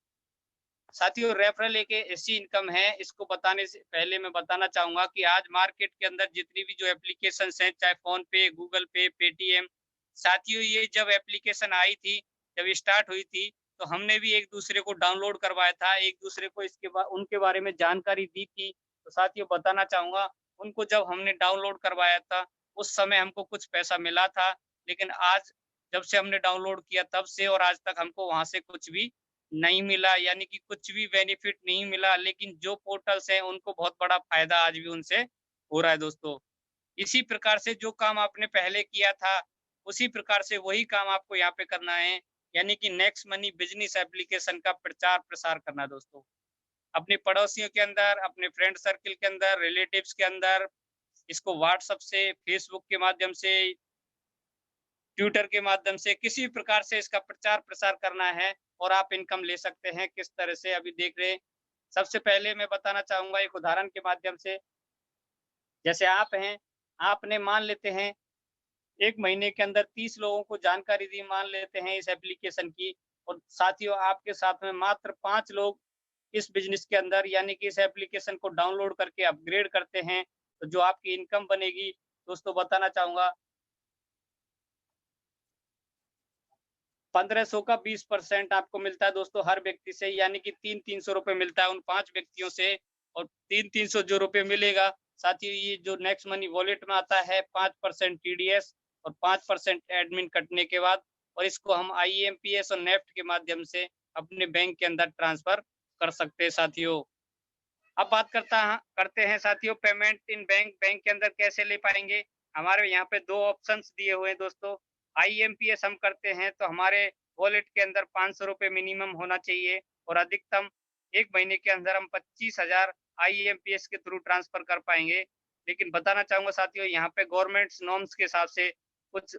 Speaker 1: साथियों रेफरल एक ऐसी इनकम है, इसको बताने से पहले मैं बताना चाहूँगा कि आज मार्केट के अंदर जितनी भी जो एप्लीकेशंस हैं, चाहे फ़ोन पे, गूगल पे, पेटीएम, साथियों ये जब एप्लीकेशन आई थी, जब स्टार्ट हुई थी, तो हमने भी एक-दूसरे को डाउनलोड करवाया था, एक-दूसरे को उनके बारे में जानकारी दी थी। तो साथियों बताना चाहूँगा, उनको जब हमने डाउनलोड करवाया था, उस समय हमको कुछ पैसा मिला था, लेकिन आज जब से हमने डाउनलोड किया तब से और आज तक हमको वहाँ से कुछ भी नहीं मिला, यानी कि कुछ भी बेनिफिट नहीं मिला, लेकिन जो पोर्टल्स हैं उनको बहुत बड़ा फ़ायदा आज भी उनसे हो रहा है दोस्तों। इसी प्रकार से जो काम आपने पहले किया था, उसी प्रकार से वही काम आपको यहाँ पे करना है, यानी कि नेक्स्ट मनी बिज़नेस एप्लीकेशन का प्रचार-प्रसार करना है दोस्तों। अपने पड़ोसियों के अंदर, अपने फ्रेंड सर्किल के अंदर, रिलेटिव्स के अंदर, इसको व्हाट्सएप से, फेसबुक के माध्यम से, ट्विटर के माध्यम से, किसी भी प्रकार से इसका प्रचार-प्रसार करना है, और आप इनकम ले सकते हैं। किस तरह से अभी देख रहे हैं। सबसे पहले मैं बताना चाहूँगा एक उदाहरण के माध्यम से, जैसे आप हैं, आपने मान लेते हैं 1 महीने के अंदर 30 लोगों को जानकारी दी मान लेते हैं इस एप्लीकेशन की, और साथियों आपके साथ में मात्र 5 लोग इस बिज़नेस के अंदर यानी कि इस एप्लीकेशन को डाउनलोड करके अपग्रेड करते हैं, तो जो आपकी इनकम बनेगी, दोस्तों बताना चाहूँगा 1500 का 20% आपको मिलता है दोस्तों हर व्यक्ति से, यानी कि 3-300 रुपए मिलता है उन 5 व्यक्तियों से। और 3-300 जो रुपए मिलेगा, साथ ही ये जो नेक्स्ट मनी वॉलेट में आता है 5% टीडीएस और 5% एडमिन कटने के बाद, और इसको हम आईएमपीएस और नेफ्ट के माध्यम से अपने बैंक के अंदर ट्रांसफ़र कर सकते हैं साथियों। अब बात करते हैं साथियों पेमेंट इन बैंक बैंक के अंदर कैसे ले पाएँगे? हमारे यहाँ पे 2 ऑप्शंस दिए हुए हैं दोस्तों। आईएमपीएस हम करते हैं तो हमारे वॉलेट के अंदर ₹500 मिनिमम होना चाहिए और अधिकतम 1 महीने के अंदर हम 25,000 आईएमपीएस के थ्रू ट्रांसफ़र कर पाएँगे। लेकिन बताना चाहूँगा साथियों यहाँ पे गवर्नमेंट्स नॉर्म्स के हिसाब से कुछ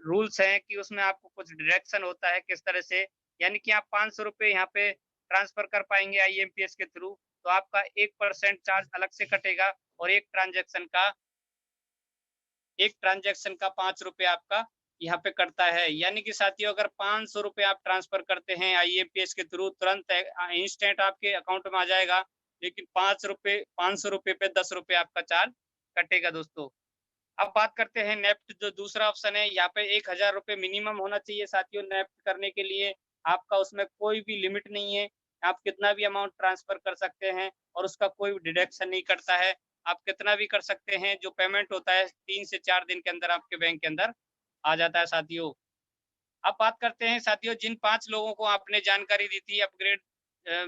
Speaker 1: रूल्स हैं कि उसमें आपको कुछ डिडक्शन होता है किस तरह से, यानी कि आप ₹500 यहाँ पे ट्रांसफ़र कर पाएँगे आईएमपीएस के थ्रू, तो आपका 1% चार्ज अलग से कटेगा और एक ट्रांज़ैक्शन का ₹5 आपका यहाँ पे कटता है। यानी कि साथियों अगर ₹500 आप ट्रांसफ़र करते हैं आईएमपीएस के थ्रू तुरंत इंस्टेंट आपके अकाउंट में आ जाएगा, लेकिन ₹500 पे ₹10 आपका चार्ज कटेगा दोस्तों। अब बात करते हैं नेफ्ट जो दूसरा ऑप्शन है, यहाँ पे ₹1000 मिनिमम होना चाहिए साथियों नेफ्ट करने के लिए। आपका उसमें कोई भी लिमिट नहीं है, आप कितना भी अमाउंट ट्रांसफ़र कर सकते हैं और उसका कोई डिडक्शन नहीं कटता है। आप कितना भी कर सकते हैं, जो पेमेंट होता है 3 से 4 दिन के अंदर आपके बैंक के अंदर आ जाता है साथियों। अब बात करते हैं साथियों जिन 5 लोगों को आपने जानकारी दी थी अपग्रेड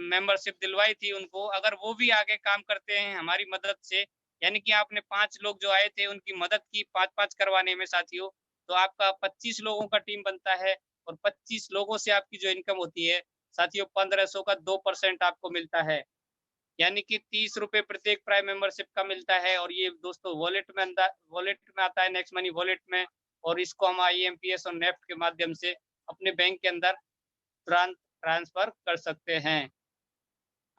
Speaker 1: मेंबरशिप दिलवाई थी उनको, अगर वो भी आगे काम करते हैं हमारी मदद से, यानी कि आपने 5 लोग जो आए थे उनकी मदद की 5-5 करवाने में साथियों, तो आपका 25 लोगों का टीम बनता है और 25 लोगों से आपकी जो इनकम होती है, साथियों 1500 का 2% आपको मिलता है। यानी कि ₹30 प्रत्येक प्राइम मेंबरशिप का मिलता है और ये दोस्तों वॉलेट में आता है नेक्स्ट मनी वॉलेट में, और इसको हम आईएमपीएस और नेफ्ट के माध्यम से अपने बैंक के अंदर ट्रांसफ़र कर सकते हैं।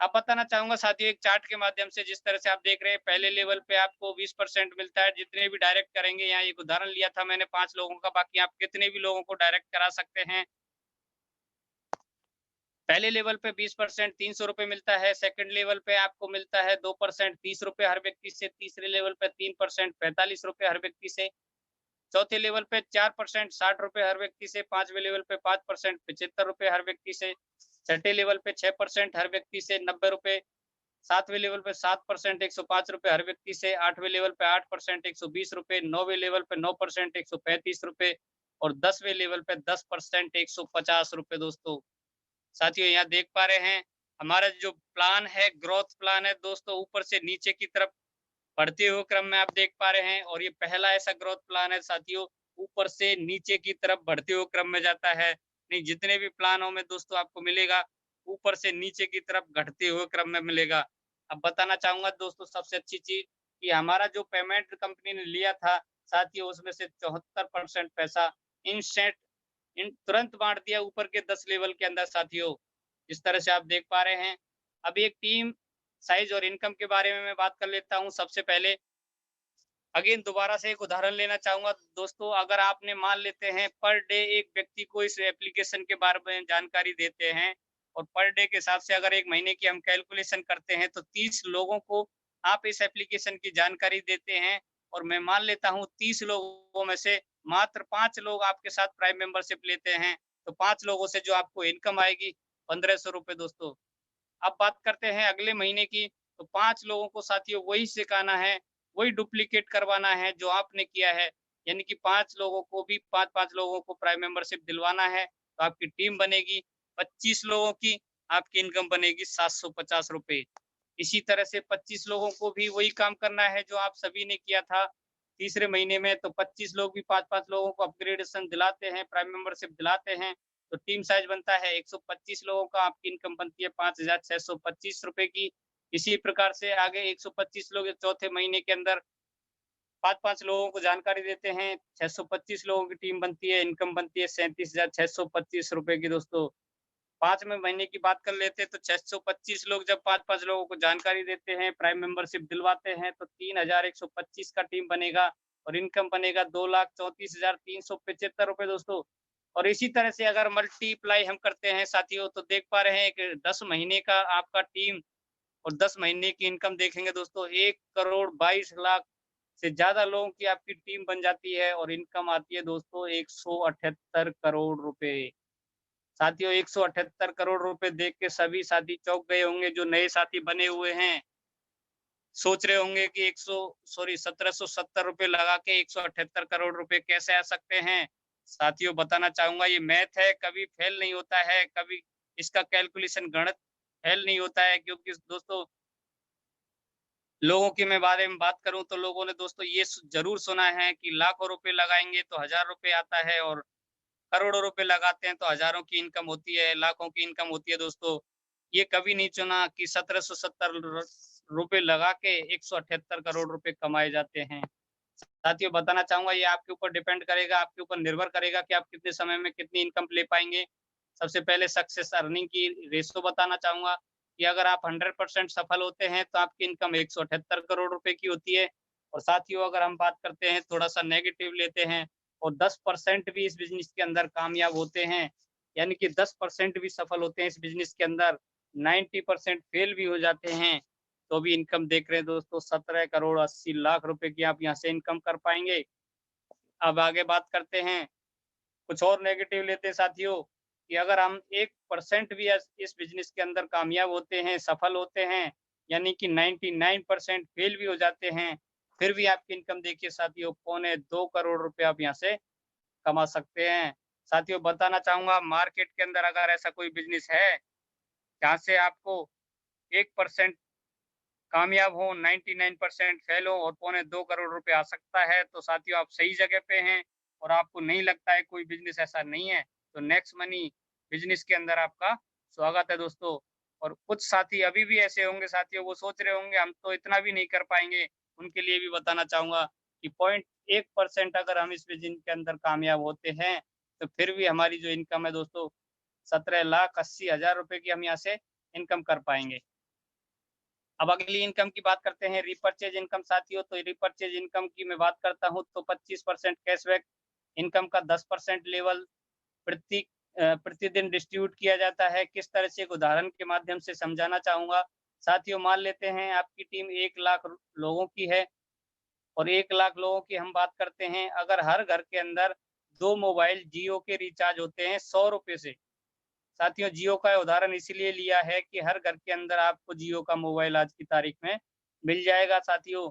Speaker 1: अब बताना चाहूँगा साथियों एक चार्ट के माध्यम से जिस तरह से आप देख रहे हैं पहले लेवल पे आपको 20% मिलता है, जितने भी डायरेक्ट करेंगे यहाँ एक उदाहरण लिया था मैंने 5 लोगों का, बाकी आप कितने भी लोगों को डायरेक्ट करा सकते हैं। पहले लेवल पे 20% ₹300 मिलता है, सेकंड लेवल पे आपको मिलता है 2% ₹30 हर व्यक्ति से, तीसरे लेवल पे 3% ₹45 हर व्यक्ति से, चौथे लेवल पे 4% ₹60 हर व्यक्ति से, पाँचवें लेवल पे 5% ₹75 हर व्यक्ति से, छठे लेवल पे 6% हर व्यक्ति से ₹90, सातवें लेवल पे 7% ₹105 हर व्यक्ति से, आठवें लेवल पे 8% ₹120, नौवें लेवल पे 9% ₹135 और 10वें लेवल पे 10% ₹150 दोस्तों। साथियों यहाँ देख पा रहे हैं, हमारा जो प्लान है ग्रोथ प्लान है दोस्तों ऊपर से नीचे की तरफ बढ़ते हुए क्रम में आप देख पा रहे हैं, और ये पहला ऐसा ग्रोथ प्लान है साथियों, ऊपर से नीचे की तरफ बढ़ते हुए क्रम में जाता है। नहीं जितने भी प्लानों में दोस्तों आपको मिलेगा, ऊपर से नीचे की तरफ घटते हुए क्रम में मिलेगा। अब बताना चाहूँगा दोस्तों सबसे अच्छी चीज़ कि हमारा जो पेमेंट कंपनी ने लिया था, साथियों उसमें से 74% पैसा इंस्टेंट इन तुरंत बाँट दिया ऊपर के 10 लेवल के अंदर साथियों। जिस तरह से आप देख पा रहे हैं, अभी एक टीम साइज़ और इनकम के बारे में मैं बात कर लेता हूँ सबसे पहले। अगेन दोबारा से एक उदाहरण लेना चाहूँगा दोस्तों, अगर आपने मान लेते हैं पर डे एक व्यक्ति को इस एप्लीकेशन के बारे में जानकारी देते हैं और पर डे के हिसाब से अगर 1 महीने की हम कैलकुलेशन करते हैं तो 30 लोगों को आप इस एप्लीकेशन की जानकारी देते हैं, और मैं मान लेता हूँ 30 लोगों में से मात्र 5 लोग आपके साथ प्राइम मेंबरशिप लेते हैं, तो 5 लोगों से जो आपको इनकम आएगी ₹1500 दोस्तों। अब बात करते हैं अगले महीने की, तो 5 लोगों को साथियों वही सिखाना है, वही डुप्लीकेट करवाना है जो आपने किया है। यानी कि 5 लोगों को भी 5-5 लोगों को प्राइम मेंबरशिप दिलवाना है, तो आपकी टीम बनेगी 25 लोगों की, आपकी इनकम बनेगी ₹750। इसी तरह से 25 लोगों को भी वही काम करना है जो आप सभी ने किया था तीसरे महीने में, तो 25 लोग भी 5-5 लोगों को अपग्रेडेशन दिलाते हैं, प्राइम मेंबरशिप दिलाते हैं। तो टीम साइज़ बनता है 125 लोगों का, आपकी इनकम बनती है ₹5625 की। इसी प्रकार से आगे 125 लोग चौथे महीने के अंदर 5-5 लोगों को जानकारी देते हैं, 625 लोगों की टीम बनती है, इनकम बनती है ₹37,625 की दोस्तों। 5वें महीने की बात कर लेते हैं तो 625 लोग जब 5-5 लोगों को जानकारी देते हैं, प्राइम मेंबरशिप दिलवाते हैं तो 3125 का टीम बनेगा और इनकम बनेगा ₹2,34,375 दोस्तों। और इसी तरह से अगर मल्टीप्लाई हम करते हैं साथियों, तो देख पा रहे हैं कि 10 महीने का आपका टीम और 10 महीने की इनकम देखेंगे दोस्तों, 1 करोड़ 22 लाख से ज़्यादा लोगों की आपकी टीम बन जाती है और इनकम आती है दोस्तों 178 करोड़ रुपए। साथियों 178 करोड़ रुपए देख के सभी साथी चौंक गए होंगे, जो नए साथी बने हुए हैं। सोच रहे होंगे कि 1770 रुपए लगा के 178 करोड़ रुपए कैसे आ सकते हैं? साथियों बताना चाहूँगा, ये मैथ है, कभी फेल नहीं होता है, कभी इसका कैलकुलेशन गणित फेल नहीं होता है, क्योंकि दोस्तों लोगों के मैं बारे में बात करूँ तो लोगों ने दोस्तों ये ज़रूर सुना है कि लाखों रुपए लगाएँगे तो हज़ार रुपए आता है, और करोड़ों रुपए लगाते हैं तो हज़ारों की इनकम होती है, लाखों की इनकम होती है दोस्तों। ये कभी नहीं सुना कि 1770 रुपए लगा के 178 करोड़ रुपए कमाए जाते हैं। साथियों बताना चाहूँगा, ये आपके ऊपर डिपेंड करेगा, आपके ऊपर निर्भर करेगा कि आप कितने समय में कितनी इनकम ले पाएँगे। सबसे पहले सक्सेस अर्निंग की रेशो बताना चाहूँगा कि अगर आप 100% सफल होते हैं तो आपकी इनकम 178 करोड़ रुपए की होती है। और साथियों अगर हम बात करते हैं, थोड़ा-सा नेगेटिव लेते हैं और 10% भी इस बिज़नेस के अंदर कामयाब होते हैं, यानी कि 10% भी सफल होते हैं इस बिज़नेस के अंदर, 90% फेल भी हो जाते हैं, तो भी इनकम देख रहे हैं दोस्तों 17 करोड़ 80 लाख रुपए की आप यहाँ से इनकम कर पाएँगे। अब आगे बात करते हैं, कुछ और नेगेटिव लेते हैं साथियों, कि अगर हम 1% भी इस बिज़नेस के अंदर कामयाब होते हैं, सफल होते हैं, यानी कि 99% फेल भी हो जाते हैं, फिर भी आपकी इनकम देखिए साथियों, पौने 2 करोड़ रुपए आप यहाँ से कमा सकते हैं। साथियों बताना चाहूँगा, मार्केट के अंदर अगर ऐसा कोई बिज़नेस है, जहाँ से आपको 1% कामयाब हो, 99% फेल हो और पौने 2 करोड़ रुपए आ सकता है, तो साथियों आप सही जगह पे हैं और आपको नहीं लगता है कोई बिज़नेस ऐसा नहीं है, तो नेक्स्ट मनी बिज़नेस के अंदर आपका स्वागत है दोस्तों। और कुछ साथी अभी भी ऐसे होंगे साथियों, वो सोच रहे होंगे हम तो इतना भी नहीं कर पाएँगे, उनके लिए भी बताना चाहूँगा कि 0.1% अगर हम इस बिज़नेस के अंदर कामयाब होते हैं, तो फिर भी हमारी जो इनकम है दोस्तों, 17,80,000 रुपए की हम यहाँ से इनकम कर पाएँगे। अब अगली इनकम की बात करते हैं, रीपर्चेज इनकम साथियों। तो रीपर्चेज इनकम की मैं बात करता हूँ तो 25% कैशबैक इनकम का 10% लेवल प्रतिदिन डिस्ट्रीब्यूट किया जाता है। किस तरह से, एक उदाहरण के माध्यम से समझाना चाहूँगा। साथियों मान लेते हैं आपकी टीम 1 लाख लोगों की है और 1 लाख लोगों की हम बात करते हैं, अगर हर घर के अंदर 2 मोबाइल जियो के रिचार्ज होते हैं ₹100 से। साथियों जियो का उदाहरण इसीलिए लिया है कि हर घर के अंदर आपको जियो का मोबाइल आज की तारीख में मिल जाएगा साथियों।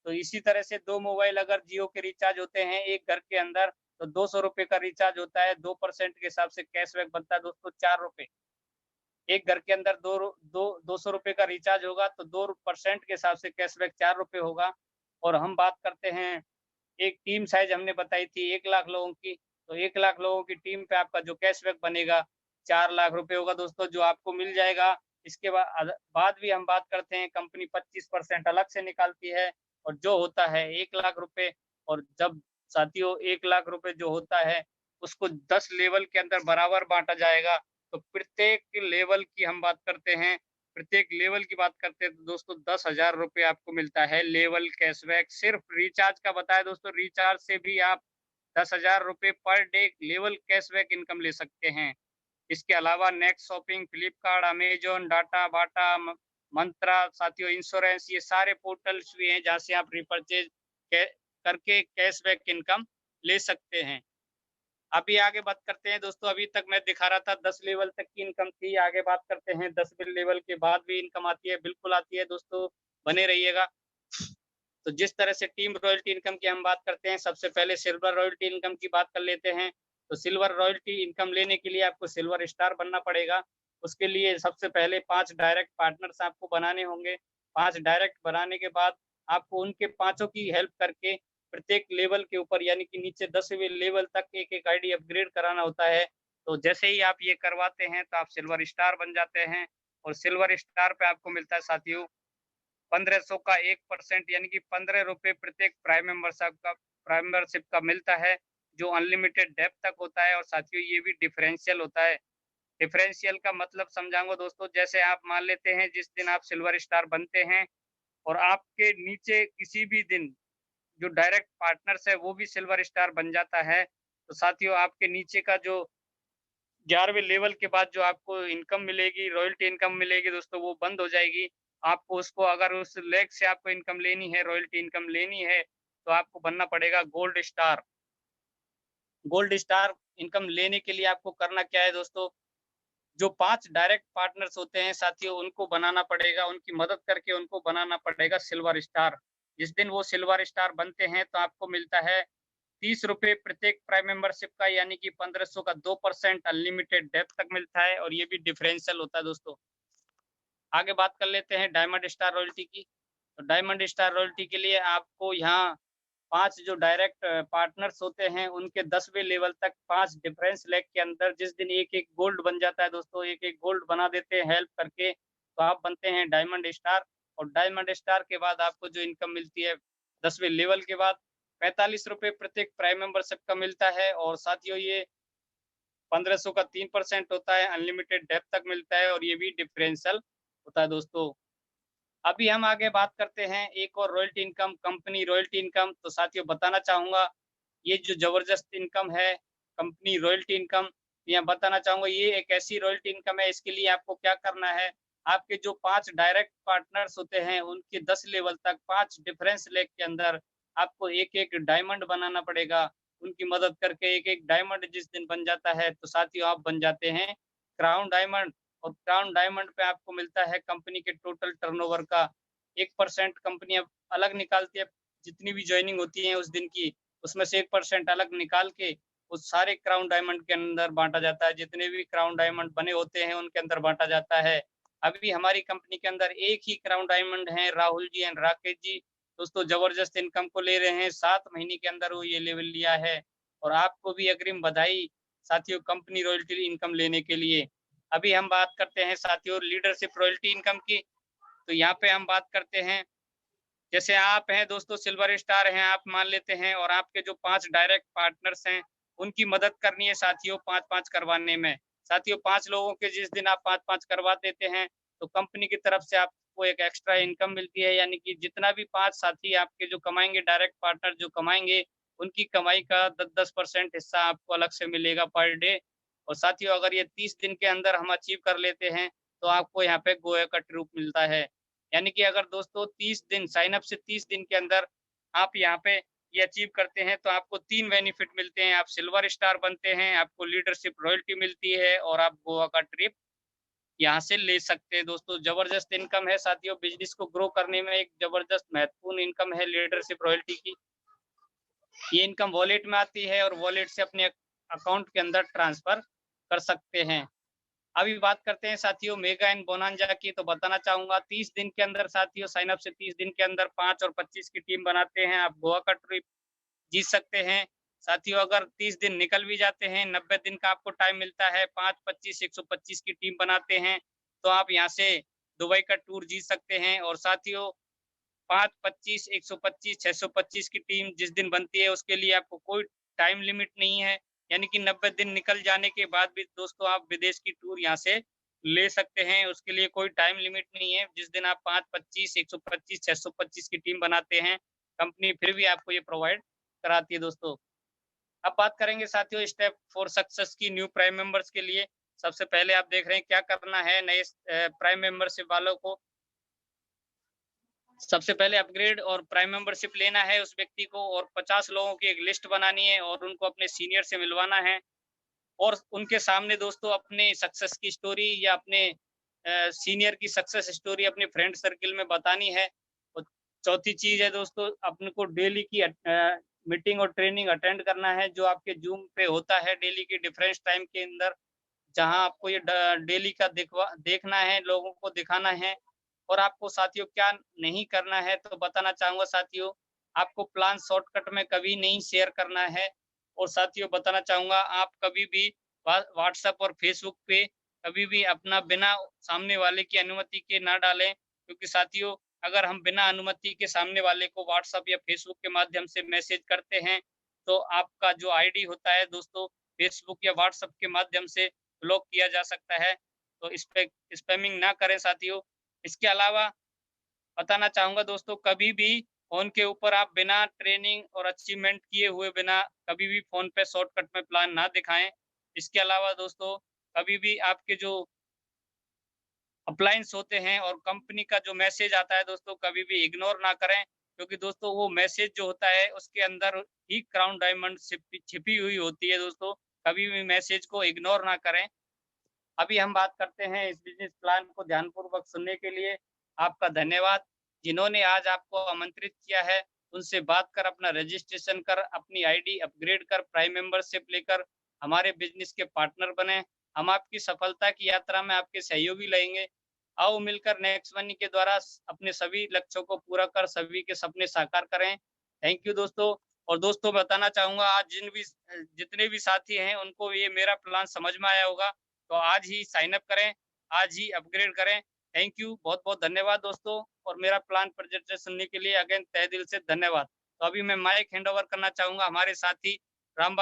Speaker 1: तो इसी तरह से 2 मोबाइल अगर जियो के रिचार्ज होते हैं एक घर के अंदर, तो ₹200 का रिचार्ज होता है, 2% के हिसाब से कैशबैक बनता है दोस्तों ₹4। एक घर के अंदर दो रू दो ₹200 का रिचार्ज होगा तो 2% के हिसाब से कैशबैक ₹4 होगा। और हम बात करते हैं, एक टीम साइज़ हमने बताई थी 1 लाख लोगों की, तो 1 लाख लोगों की टीम पे आपका जो कैशबैक बनेगा, 4 लाख रुपए होगा दोस्तों, जो आपको मिल जाएगा। इसके बाद भी हम बात करते हैं, कंपनी 25% अलग से निकालती है और जो होता है 1 लाख रुपए। और जब साथियों 1 लाख रुपए जो होता है, उसको 10 लेवल के अंदर बराबर बाँटा जाएगा। तो प्रत्येक लेवल की हम बात करते हैं, प्रत्येक लेवल की बात करते हैं तो दोस्तों 10,000 रुपए आपको मिलता है लेवल कैशबैक। सिर्फ रिचार्ज का बताया दोस्तों, रिचार्ज से भी आप 10,000 रुपए per day level cashback income ले सकते हैं। इसके अलावा next shopping, Flipkart, Amazon, data, Bata, Myntra, साथियों इंश्योरेंस, ये सारे पोर्टल्स भी हैं जहाँ से आप रिपर्चेज़ कै करके कैशबैक इनकम ले सकते हैं। अभी आगे बात करते हैं दोस्तों, अभी तक मैं दिखा रहा था 10 लेवल तक की इनकम थी, आगे बात करते हैं 10 लेवल के बाद भी इनकम आती है, बिल्कुल आती है दोस्तों, बने रहिएगा। तो जिस तरह से टीम रॉयल्टी इनकम की हम बात करते हैं, सबसे पहले सिल्वर रॉयल्टी इनकम की बात कर लेते हैं। तो सिल्वर रॉयल्टी इनकम लेने के लिए आपको सिल्वर स्टार बनना पड़ेगा। उसके लिए सबसे पहले 5 डायरेक्ट पार्टनर्स आपको बनाने होंगे। 5 डायरेक्ट बनाने के बाद आपको उनके पाँचों की हेल्प करके प्रत्येक लेवल के ऊपर, यानी कि नीचे 10वें लेवल तक एक-एक आईडी अपग्रेड कराना होता है। तो जैसे ही आप ये करवाते हैं, तो आप सिल्वर स्टार बन जाते हैं और सिल्वर स्टार पे आपको मिलता है साथियों 1500 का 1%, यानी कि ₹15 प्रत्येक प्राइम मेंबरशिप का मिलता है, जो अनलिमिटेड डेप्थ तक होता है। और साथियों ये भी डिफरेंशियल होता है। डिफरेंशियल का मतलब समझाऊँगा दोस्तों, जैसे आप मान लेते हैं जिस दिन आप सिल्वर स्टार बनते हैं और आपके नीचे किसी भी दिन जो डायरेक्ट पार्टनर्स है वो भी सिल्वर स्टार बन जाता है, तो साथियों आपके नीचे का जो 11वें लेवल के बाद जो आपको इनकम मिलेगी, रॉयल्टी इनकम मिलेगी दोस्तों, वो बंद हो जाएगी। आपको उसको अगर उस लेग से आपको इनकम लेनी है, रॉयल्टी इनकम लेनी है, तो आपको बनना पड़ेगा gold star. Gold star income लेने के लिए आपको करना क्या है दोस्तों, जो 5 डायरेक्ट पार्टनर्स होते हैं साथियों, उनको बनाना पड़ेगा, उनकी मदद करके उनको बनाना पड़ेगा सिल्वर स्टार। जिस दिन वो सिल्वर स्टार बनते हैं, तो आपको मिलता है ₹30 प्रत्येक प्राइम मेंबरशिप का, यानी कि 1500 का 2% अनलिमिटेड डेप्थ तक मिलता है और ये भी डिफरेंशियल होता है दोस्तों। आगे बात कर लेते हैं डायमंड स्टार रॉयल्टी की। तो डायमंड स्टार रॉयल्टी के लिए आपको यहाँ 5 जो डायरेक्ट पार्टनर्स होते हैं, उनके 10वें लेवल तक 5 डिफरेंस लेग के अंदर जिस दिन एक-एक गोल्ड बन जाता है दोस्तों, एक-एक गोल्ड बना देते हैं हेल्प करके, तो आप बनते हैं डायमंड स्टार। और डायमंड स्टार के बाद आपको जो इनकम मिलती है 10वें लेवल के बाद ₹45 प्रत्येक प्राइम मेंबरशिप का मिलता है और साथियों ये 1500 का 3% होता है, अनलिमिटेड डेप्थ तक मिलता है और ये भी डिफरेंशियल होता है दोस्तों। अभी हम आगे बात करते हैं एक और royalty income, company royalty income. तो साथियों बताना चाहूँगा, ये जो ज़बरदस्त इनकम है, कंपनी रॉयल्टी इनकम, यहाँ बताना चाहूँगा ये एक ऐसी रॉयल्टी इनकम है, इसके लिए आपको क्या करना है, आपके जो 5 डायरेक्ट पार्टनर्स होते हैं, उनके 10 लेवल तक 5 डिफरेंस लेग के अंदर आपको एक-एक डायमंड बनाना पड़ेगा। उनकी मदद करके एक-एक डायमंड जिस दिन बन जाता है, तो साथियों आप बन जाते हैं क्राउन डायमंड। और क्राउन डायमंड पे आपको मिलता है कंपनी के टोटल टर्नओवर का 1% कंपनी अब अलग निकालती है, जितनी भी जॉइनिंग होती है उस दिन की, उसमें से 1% अलग निकाल के उस सारे क्राउन डायमंड के अंदर बाँटा जाता है। जितने भी क्राउन डायमंड बने होते हैं, उनके अंदर बाँटा जाता है। अभी हमारी कंपनी के अंदर एक ही क्राउन डायमंड हैं, राहुल जी एंड राकेश जी। दोस्तों ज़बरदस्त इनकम को ले रहे हैं, 7 महीने के अंदर वो ये लेवल लिया है और आपको भी अग्रिम बधाई साथियों कंपनी रॉयल्टी इनकम लेने के लिए। अभी हम बात करते हैं साथियों लीडरशिप रॉयल्टी इनकम की। तो यहाँ पे हम बात करते हैं, जैसे आप हैं दोस्तों सिल्वर स्टार हैं, आप मान लेते हैं और आपके जो 5 डायरेक्ट पार्टनर्स हैं, उनकी मदद करनी है साथियों 5-5 करवाने में। साथियों 5 लोगों के जिस दिन आप 5-5 करवा देते हैं, तो कंपनी की तरफ से आपको एक एक्स्ट्रा इनकम मिलती है, यानी कि जितना भी 5 साथी आपके जो कमाएँगे, डायरेक्ट पार्टनर जो कमाएँगे, उनकी कमाई का 10-10% हिस्सा आपको अलग से मिलेगा पर डे। और साथियों अगर ये 30 दिन के अंदर हम अचीव कर लेते हैं, तो आपको यहाँ पे गोया का ट्रूप मिलता है। यानी कि अगर दोस्तों 30 दिन साइन अप से 30 दिन के अंदर आप यहाँ पे ये अचीव करते हैं, तो आपको 3 बेनिफिट मिलते हैं। आप सिल्वर स्टार बनते हैं, आपको लीडरशिप रॉयल्टी मिलती है और आप गोवा का ट्रिप यहाँ से ले सकते हैं दोस्तों। ज़बरदस्त इनकम है साथियों, बिज़नेस को ग्रो करने में एक ज़बरदस्त महत्वपूर्ण इनकम है लीडरशिप रॉयल्टी की। ये इनकम वॉलेट में आती है और वॉलेट से अपने अकाउंट के अंदर ट्रांसफ़र कर सकते हैं। अभी बात करते हैं साथियों मेगा एंड बोनांजा की। तो बताना चाहूँगा 30 दिन के अंदर साथियों साइन अप से 30 दिन के अंदर 5 और 25 की टीम बनाते हैं, आप गोवा का ट्रिप जीत सकते हैं। साथियों अगर 30 दिन निकल भी जाते हैं, 90 दिन का आपको टाइम मिलता है, 5, 25, 125 की टीम बनाते हैं, तो आप यहाँ से दुबई का टूर जीत सकते हैं। और साथियों 5, 25, 125, 625 की टीम जिस दिन बनती है, उसके लिए आपको कोई टाइम लिमिट नहीं है। यानी कि 90 दिन निकल जाने के बाद भी दोस्तों आप विदेश की टूर यहाँ से ले सकते हैं, उसके लिए कोई टाइम लिमिट नहीं है। जिस दिन आप 5, 25, 125, 625 की टीम बनाते हैं, कंपनी फिर भी आपको ये प्रोवाइड कराती है दोस्तों। अब बात करेंगे साथियों स्टेप फॉर सक्सेस की न्यू प्राइम मेंबर्स के लिए। सबसे पहले आप देख रहे हैं क्या करना है नए प्राइम मेंबरशिप वालों को। सबसे पहले अपग्रेड और प्राइम मेंबरशिप लेना है उस व्यक्ति को और 50 लोगों की एक लिस्ट बनानी है और उनको अपने सीनियर से मिलवाना है और उनके सामने दोस्तों अपने सक्सेस की स्टोरी या अपने सीनियर की सक्सेस स्टोरी अपने फ्रेंड सर्किल में बतानी है। और चौथी चीज़ है दोस्तों अपने को डेली की मीटिंग और ट्रेनिंग अटेंड करना है जो आपके ज़ूम पे होता है डेली के डिफरेंस टाइम के अंदर, जहाँ आपको ये डेली का देखना है, लोगों को दिखाना है। और आपको साथियों क्या नहीं करना है, तो बताना चाहूँगा साथियों, आपको प्लान शॉर्टकट में कभी नहीं शेयर करना है। और साथियों बताना चाहूँगा आप कभी भी व्हाट्सएप और फेसबुक पे कभी भी अपना बिना सामने वाले की अनुमति के ना डालें, क्योंकि साथियों अगर हम बिना अनुमति के सामने वाले को व्हाट्सएप या फेसबुक के माध्यम से मैसेज करते हैं, तो आपका जो आईडी होता है दोस्तों फेसबुक या व्हाट्सएप के माध्यम से ब्लॉक किया जा सकता है। तो इस पे स्पैमिंग ना करें साथियों। इसके अलावा बताना चाहूँगा दोस्तों कभी भी फ़ोन के ऊपर आप बिना ट्रेनिंग और अचीवमेंट किए हुए बिना कभी भी फ़ोन पे शॉर्टकट में प्लान ना दिखाएँ। इसके अलावा दोस्तों, कभी भी आपके जो अप्लायंस होते हैं और कंपनी का जो मैसेज आता है दोस्तों, कभी भी इग्नोर ना करें, क्योंकि दोस्तों वो मैसेज जो होता है उसके अंदर ही क्राउन डायमंड छिपी हुई होती है दोस्तों। कभी भी मैसेज को इग्नोर ना करें। अभी हम बात करते हैं इस बिज़नेस प्लान को ध्यानपूर्वक सुनने के लिए आपका धन्यवाद। जिन्होंने आज आपको आमंत्रित किया है, उनसे बात कर अपना रजिस्ट्रेशन कर, अपनी आईडी अपग्रेड कर, प्राइम मेंबरशिप लेकर हमारे बिज़नेस के पार्टनर बनें। हम आपकी सफलता की यात्रा में आपके सहयोगी रहेंगे। आओ मिलकर नेक्स्ट मनी के द्वारा अपने सभी लक्ष्यों को पूरा कर सभी के सपने साकार करें। थैंक यू दोस्तों। और दोस्तों बताना चाहूँगा, आज जितने भी साथी हैं उनको ये मेरा प्लान समझ में आया होगा। तो आज ही साइन अप करें, आज ही अपग्रेड करें। थैंक यू, बहुत-बहुत धन्यवाद दोस्तों, और मेरा प्लान प्रेज़ेंटेशन सुनने के लिए अगेन तहे दिल से धन्यवाद। तो अभी मैं माइक हैंड ओवर करना चाहूँगा हमारे साथी राम